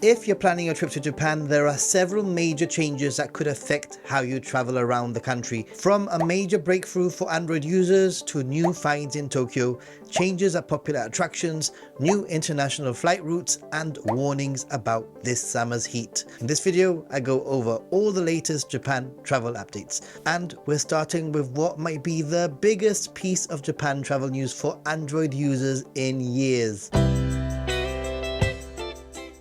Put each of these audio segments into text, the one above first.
If you're planning a trip to Japan, there are several major changes that could affect how you travel around the country. From a major breakthrough for Android users to new fines in Tokyo, changes at popular attractions, new international flight routes, and warnings about this summer's heat. In this video, I go over all the latest Japan travel updates. And we're starting with what might be the biggest piece of Japan travel news for Android users in years.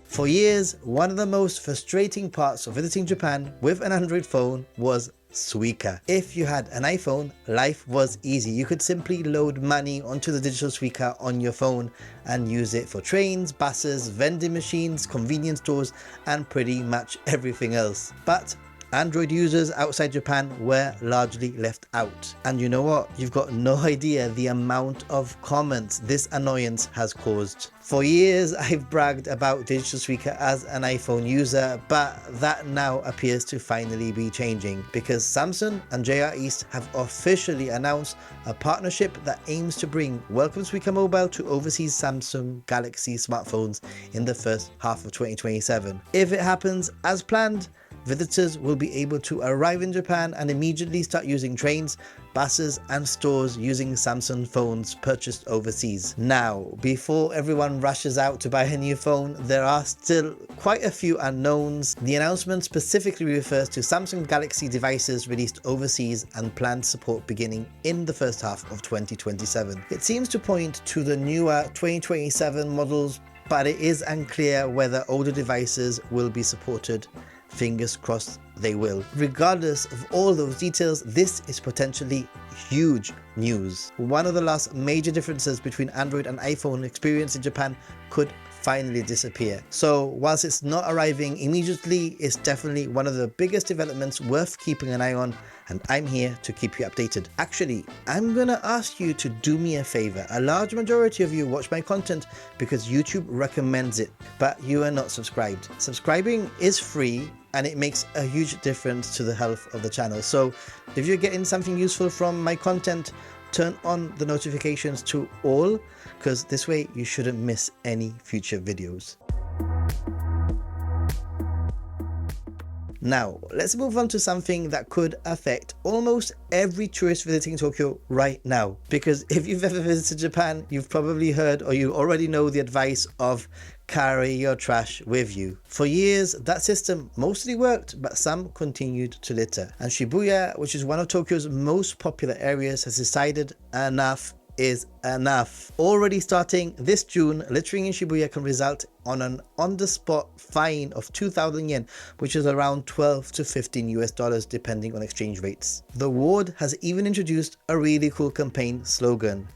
For years, one of the most frustrating parts of visiting Japan with an Android phone was Suica. If you had an iPhone, life was easy. You could simply load money onto the digital Suica on your phone and use it for trains, buses, vending machines, convenience stores, and pretty much everything else. But Android users outside Japan were largely left out. And you know what? You've got no idea the amount of comments this annoyance has caused. For years, I've bragged about digital Suica as an iPhone user, but that now appears to finally be changing because Samsung and JR East have officially announced a partnership that aims to bring Welcome Suica Mobile to overseas Samsung Galaxy smartphones in the first half of 2027. If it happens as planned, visitors will be able to arrive in Japan and immediately start using trains, buses, and stores using Samsung phones purchased overseas. Now, before everyone rushes out to buy a new phone, there are still quite a few unknowns. The announcement specifically refers to Samsung Galaxy devices released overseas and planned support beginning in the first half of 2027. It seems to point to the newer 2027 models, but it is unclear whether older devices will be supported. Fingers crossed they will. Regardless of all those details, this is potentially huge news. One of the last major differences between Android and iPhone experience in Japan could finally disappear. So whilst it's not arriving immediately, it's definitely one of the biggest developments worth keeping an eye on, and I'm here to keep you updated. Actually, I'm gonna ask you to do me a favor. A large majority of you watch my content because YouTube recommends it, but you are not subscribed. Subscribing is free and it makes a huge difference to the health of the channel. So if you're getting something useful from my content, turn on the notifications to all, because this way you shouldn't miss any future videos. Now, let's move on to something that could affect almost every tourist visiting Tokyo right now. Because if you've ever visited Japan, you've probably heard or you already know the advice of carry your trash with you. For years, that system mostly worked, but some continued to litter. And Shibuya, which is one of Tokyo's most popular areas, has decided enough is enough. Already starting this June, littering in Shibuya can result on an on-the-spot fine of 2,000 yen, which is around 12 to 15 US dollars depending on exchange rates. The ward has even introduced a really cool campaign slogan: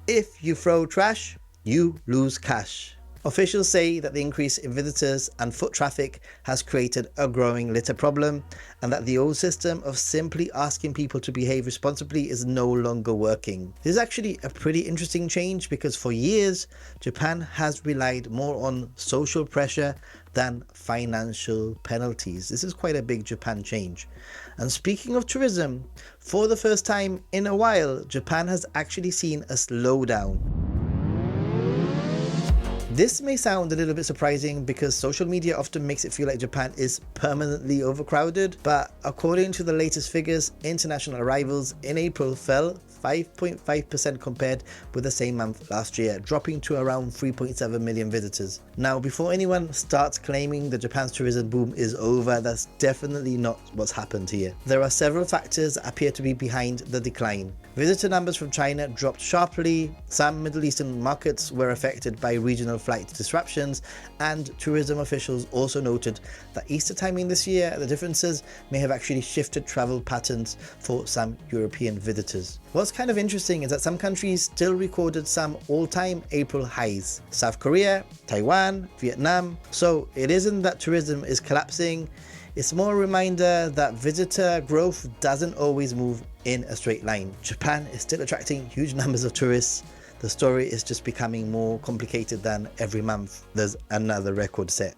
if you throw trash, you lose cash. Officials say that the increase in visitors and foot traffic has created a growing litter problem, and that the old system of simply asking people to behave responsibly is no longer working. This is actually a pretty interesting change because for years, Japan has relied more on social pressure than financial penalties. This is quite a big Japan change. And speaking of tourism, for the first time in a while, Japan has actually seen a slowdown. This may sound a little bit surprising because social media often makes it feel like Japan is permanently overcrowded, but according to the latest figures, international arrivals in April fell 5.5% compared with the same month last year, dropping to around 3.7 million visitors. Now, before anyone starts claiming that Japan's tourism boom is over, that's definitely not what's happened here. There are several factors that appear to be behind the decline. Visitor numbers from China dropped sharply, some Middle Eastern markets were affected by regional flight disruptions, and tourism officials also noted that Easter timing this year, the differences may have actually shifted travel patterns for some European visitors. What's kind of interesting is that some countries still recorded some all-time April highs. South Korea, Taiwan, Vietnam. So it isn't that tourism is collapsing, it's more a reminder that visitor growth doesn't always move in a straight line. Japan is still attracting huge numbers of tourists. The story is just becoming more complicated than every month there's another record set.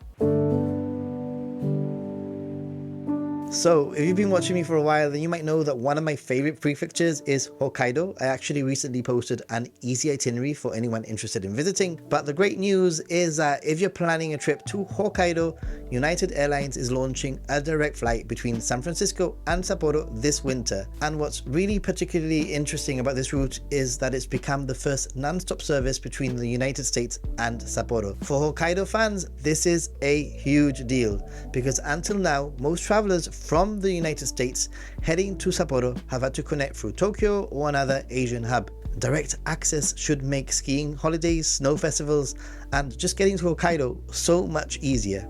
So if you've been watching me for a while, then you might know that one of my favorite prefectures is Hokkaido. I actually recently posted an easy itinerary for anyone interested in visiting. But the great news is that if you're planning a trip to Hokkaido, United Airlines is launching a direct flight between San Francisco and Sapporo this winter. And what's really particularly interesting about this route is that it's become the first non-stop service between the United States and Sapporo. For Hokkaido fans, this is a huge deal because until now, most travelers from the United States heading to Sapporo have had to connect through Tokyo or another Asian hub. Direct access should make skiing holidays, snow festivals, and just getting to Hokkaido so much easier.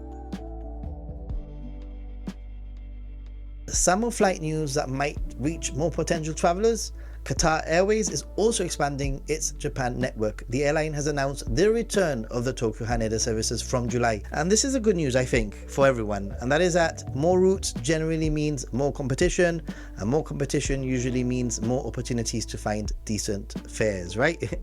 Some more flight news that might reach more potential travelers. Qatar Airways is also expanding its Japan network. The airline has announced the return of the Tokyo Haneda services from July. And this is a good news, I think, for everyone. And that is that more routes generally means more competition, and more competition usually means more opportunities to find decent fares, right?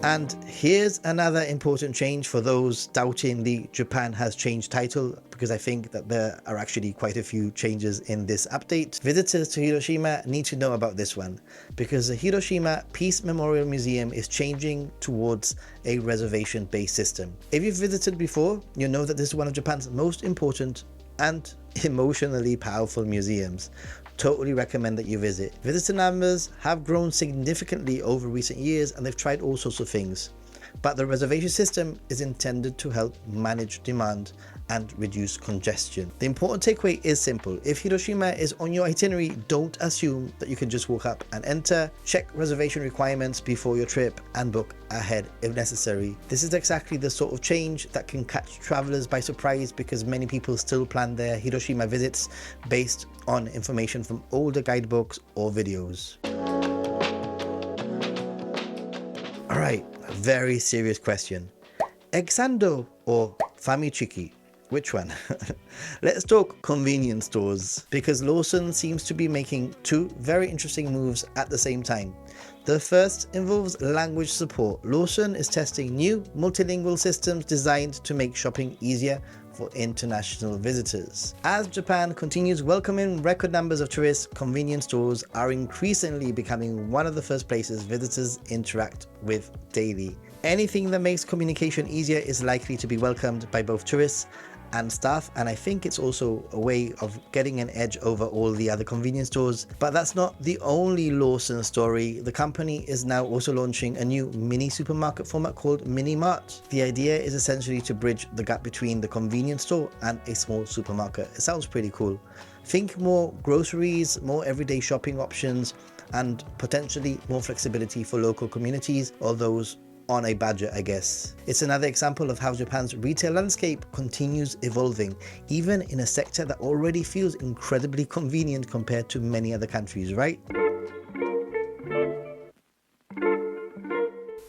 And here's another important change for those doubting the Japan has changed title, because I think that there are actually quite a few changes in this update. Visitors to Hiroshima need to know about this one, because the Hiroshima Peace Memorial Museum is changing towards a reservation-based system. If you've visited before, you know that this is one of Japan's most important and emotionally powerful museums. Totally recommend that you visit. Visitor numbers have grown significantly over recent years and they've tried all sorts of things. But the reservation system is intended to help manage demand and reduce congestion. The important takeaway is simple. If Hiroshima is on your itinerary, don't assume that you can just walk up and enter. Check reservation requirements before your trip and book ahead if necessary. This is exactly the sort of change that can catch travelers by surprise, because many people still plan their Hiroshima visits based on information from older guidebooks or videos. All right, a very serious question. Exando or Famichiki? Which one? Let's talk convenience stores, because Lawson seems to be making two very interesting moves at the same time. The first involves language support. Lawson is testing new multilingual systems designed to make shopping easier for international visitors. As Japan continues welcoming record numbers of tourists, convenience stores are increasingly becoming one of the first places visitors interact with daily. Anything that makes communication easier is likely to be welcomed by both tourists and staff, and I think it's also a way of getting an edge over all the other convenience stores. But that's not the only Lawson story. The company is now also launching a new mini supermarket format called Mini Mart. The idea is essentially to bridge the gap between the convenience store and a small supermarket. It sounds pretty cool. Think more groceries, more everyday shopping options, and potentially more flexibility for local communities or those on a budget, I guess. It's another example of how Japan's retail landscape continues evolving, even in a sector that already feels incredibly convenient compared to many other countries, right?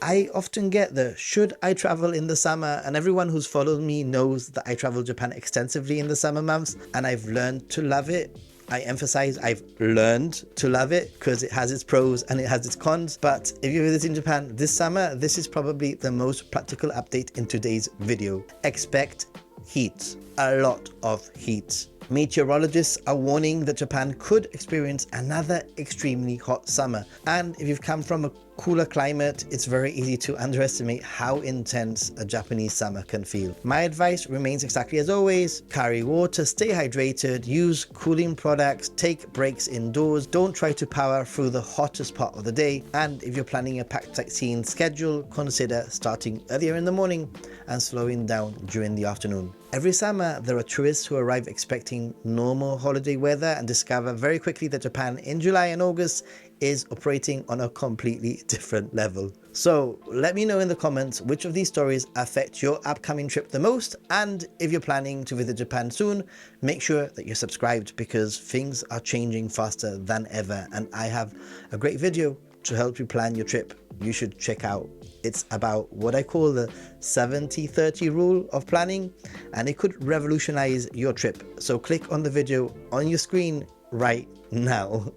I often get the should I travel in the summer, and everyone who's followed me knows that I travel Japan extensively in the summer months and I've learned to love it. I emphasize I've learned to love it because it has its pros and it has its cons. But if you're visiting Japan this summer, this is probably the most practical update in today's video. Expect heat, a lot of heat. Meteorologists are warning that Japan could experience another extremely hot summer. And if you've come from a cooler climate, it's very easy to underestimate how intense a Japanese summer can feel. My advice remains exactly as always: carry water, stay hydrated, use cooling products, take breaks indoors, don't try to power through the hottest part of the day, and if you're planning a packed sightseeing schedule, consider starting earlier in the morning and slowing down during the afternoon. Every summer, there are tourists who arrive expecting normal holiday weather and discover very quickly that Japan in July and August is operating on a completely different level. So let me know in the comments which of these stories affect your upcoming trip the most, and if you're planning to visit Japan soon, make sure that you're subscribed because things are changing faster than ever, and I have a great video to help you plan your trip you should check out. It's about what I call the 70-30 rule of planning, and it could revolutionize your trip. So click on the video on your screen right now.